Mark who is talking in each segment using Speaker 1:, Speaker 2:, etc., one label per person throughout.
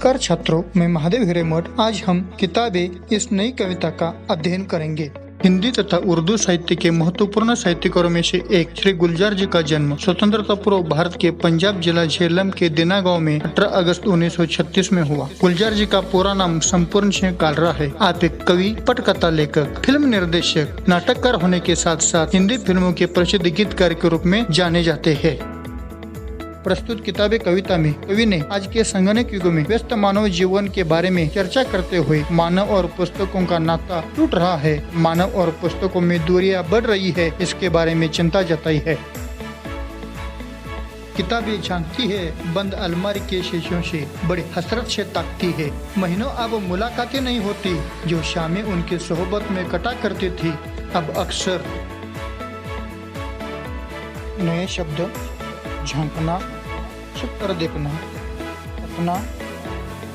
Speaker 1: नमस्कार छात्रों, मैं महादेव हिरेमठ। आज हम किताबें इस नई कविता का अध्ययन करेंगे। हिंदी तथा उर्दू साहित्य के महत्वपूर्ण साहित्यकारों में से एक श्री गुलजार जी का जन्म स्वतंत्रता पूर्व भारत के पंजाब जिला झेलम के दिना गाँव में 18 अगस्त 1936 में हुआ। गुलजार जी का पूरा नाम संपूर्ण सिंह कालरा है। आप एक कवि, पटकथा लेखक, फिल्म निर्देशक, नाटककार होने के साथ साथ हिंदी फिल्मों के प्रसिद्ध गीतकार के रूप में जाने जाते हैं। प्रस्तुत किताबे कविता में कवि ने आज के संगणक युग में व्यस्त मानव जीवन के बारे में चर्चा करते हुए मानव और पुस्तकों का नाता टूट रहा है, मानव और पुस्तकों में दूरियां बढ़ रही है, इसके बारे में चिंता जताई है। किताबें झांकती है बंद अलमारी के शीशों से, बड़ी हसरत से ताकती है। महीनों अब मुलाकातें नहीं होती जो शामें उनकी सोहबत में कटा करती थी, अब अक्सर। नए शब्द: झांकना, छुप कर देखना, अपना,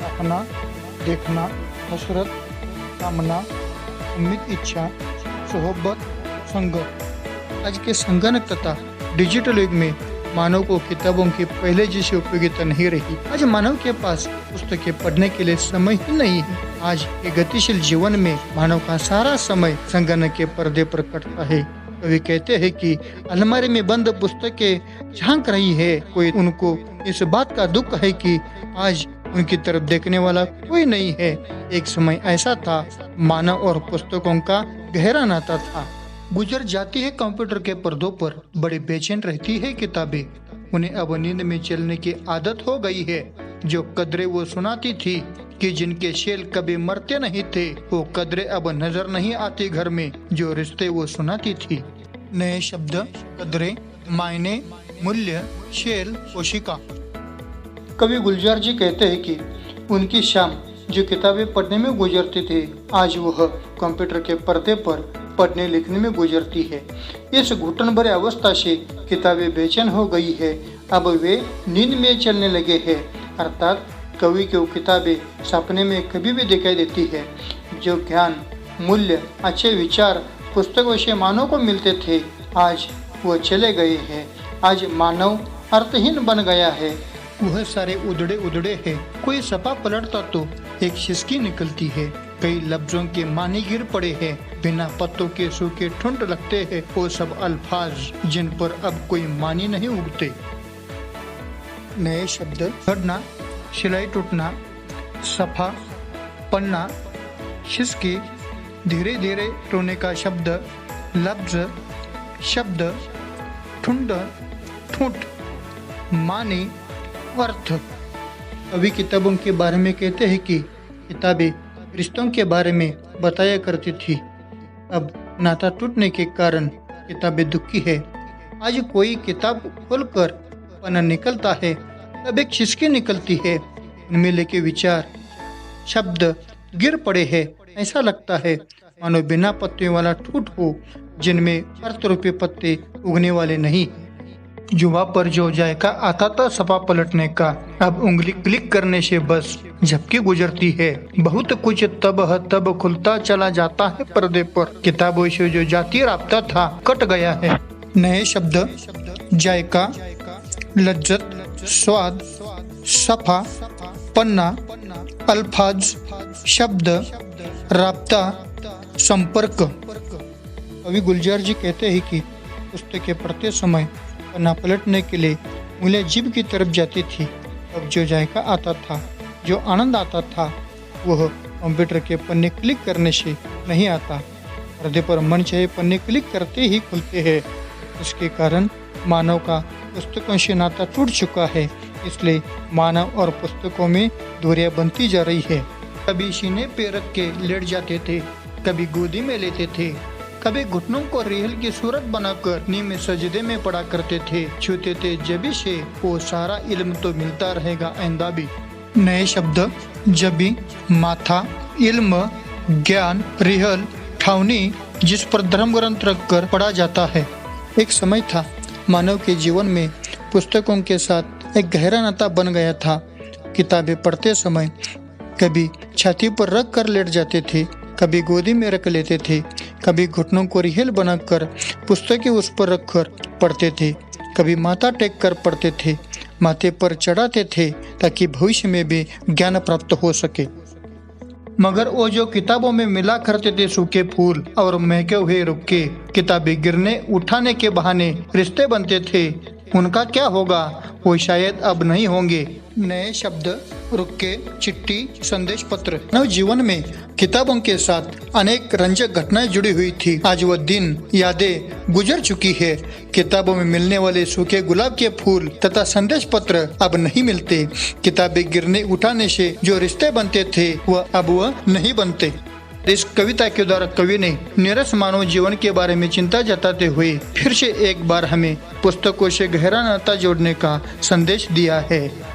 Speaker 1: अपना, देखना, हसरत, कामना, उम्मीद, इच्छा, सोहबत, संगत। आज के संगणक तथा डिजिटल युग में मानव को किताबों की पहले जैसी उपयोगिता नहीं रही। आज मानव के पास पुस्तकें पढ़ने के लिए समय ही नहीं है। आज के गतिशील जीवन में मानव का सारा समय संगणक के पर्दे पर कटता है। कवि कहते हैं कि अलमारी में बंद पुस्तकें झांक रही है। कोई उनको इस बात का दुख है कि आज उनकी तरफ देखने वाला कोई नहीं है। एक समय ऐसा था, मानव और पुस्तकों का गहरा नाता था। गुजर जाती है कंप्यूटर के पर्दों पर, बड़े बेचैन रहती है किताबें। उन्हें अब नींद में चलने की आदत हो गई है। जो कदरें वो सुनाती थी कि जिनके शेल कभी मरते नहीं थे, वो कदरें अब नजर नहीं आती घर में जो रिश्ते वो सुनाती थी। नए शब्द: कदरें, मायने, मूल्य, शेल, कोशिका। कवि गुलजार जी कहते हैं कि उनकी शाम जो किताबें पढ़ने में गुजरती थी, आज वह कंप्यूटर के पर्दे पर पढ़ने लिखने में गुजरती है। इस घुटन भरे अवस्था से किताबें बेचैन हो गई है, अब वे नींद में चलने लगे हैं। अर्थात कवि की किताबें सपने में कभी भी दिखाई देती है। जो ज्ञान, मूल्य, अच्छे विचार पुस्तकों से मानव को मिलते थे, आज वो चले गए हैं। आज मानव अर्थहीन बन गया है। वह सारे उधड़े उधड़े हैं। कोई सपा पलटता तो एक सिसकी निकलती है। कई लफ्जों के मानी गिर पड़े हैं। बिना पत्तों के सूखे ठुंड लगते हैं वो सब अल्फाज जिन पर अब कोई मानी नहीं उगते। नए शब्द: झड़ना, सिलाई टूटना, सफा, पन्ना, सिसकी, धीरे धीरे टोने का शब्द, लफ्ज, शब्द, ठुंड, ठूंठ, मानी, अर्थ। कवि किताबों के बारे में कहते हैं कि किताबें रिश्तों के बारे में बताया करती थी। अब नाता टूटने के कारण किताबें दुखी है। आज कोई किताब खोलकर पन्ना निकलता है, तब एक सिसकी निकलती है। उनमें लेके विचार, शब्द गिर पड़े हैं। ऐसा लगता है मानो बिना पत्तियों वाला ठूठ हो, जिनमें अर्थ रूपी पत्ते उगने वाले नहीं। जुबा पर जो जायका आता था सपा पलटने का, अब उंगली क्लिक करने से बस झपकी गुजरती है। बहुत कुछ तब खुलता चला जाता है पर्दे पर। किताबों से जो जाती राब्ता था कट गया है। नए शब्द: जायका, लज्जत, स्वाद, सफा, पन्ना, अल्फाज, शब्द, राब्ता, संपर्क। कवि गुलजार जी कहते हैं कि पुस्तकें पढ़ते समय पन्ना पलटने के लिए उंगलियां जीभ की तरफ जाती थी। अब जो जायका आता था, जो आनंद आता था, वह कंप्यूटर के पन्ने क्लिक करने से नहीं आता। पर्दे पर मन चाहे पन्ने क्लिक करते ही खुलते हैं। इसके कारण मानव का पुस्तकों से नाता टूट चुका है। इसलिए मानव और पुस्तकों में दूरियां बनती जा रही है। कभी सीने पे रख के लेट जाते थे, कभी गोदी में लेते थे, कभी घुटनों को रेहल की सूरत बनाकर नींद में सजदे में पड़ा करते थे, छूते थे जबी से वो सारा इल्म तो मिलता रहेगा आइंदा भी। नए शब्द: जबी, माथा, इल्म, ज्ञान, रिहल, ठावनी, जिस पर धर्म ग्रंथ रखकर पढ़ा जाता है। एक समय था, मानव के जीवन में पुस्तकों के साथ एक गहरा नाता बन गया था। किताबें पढ़ते समय कभी छाती पर रख कर लेट जाते थे, कभी गोदी में रख लेते थे, कभी घुटनों को रिहेल बनाकर पुस्तकें उस पर रखकर पढ़ते थे, कभी माथा टेक कर पढ़ते थे। माथे पर चढ़ाते थे ताकि भविष्य में भी ज्ञान प्राप्त हो सके। मगर वो जो किताबों में मिला करते थे सूखे फूल और महके हुए रुक्के, किताबें गिरने उठाने के बहाने रिश्ते बनते थे, उनका क्या होगा? वो शायद अब नहीं होंगे। नए शब्द, रुक्के, चिट्ठी, संदेश पत्र। मानव जीवन में किताबों के साथ अनेक रंजक घटनाएं जुड़ी हुई थी। आज वह दिन, यादें गुजर चुकी है। किताबों में मिलने वाले सूखे गुलाब के फूल तथा संदेश पत्र अब नहीं मिलते। किताबें गिरने उठाने से जो रिश्ते बनते थे वह नहीं बनते। इस कविता के द्वारा कवि ने नीरस मानव जीवन के बारे में चिंता जताते हुए फिर से एक बार हमें पुस्तकों से गहरा नाता जोड़ने का संदेश दिया है।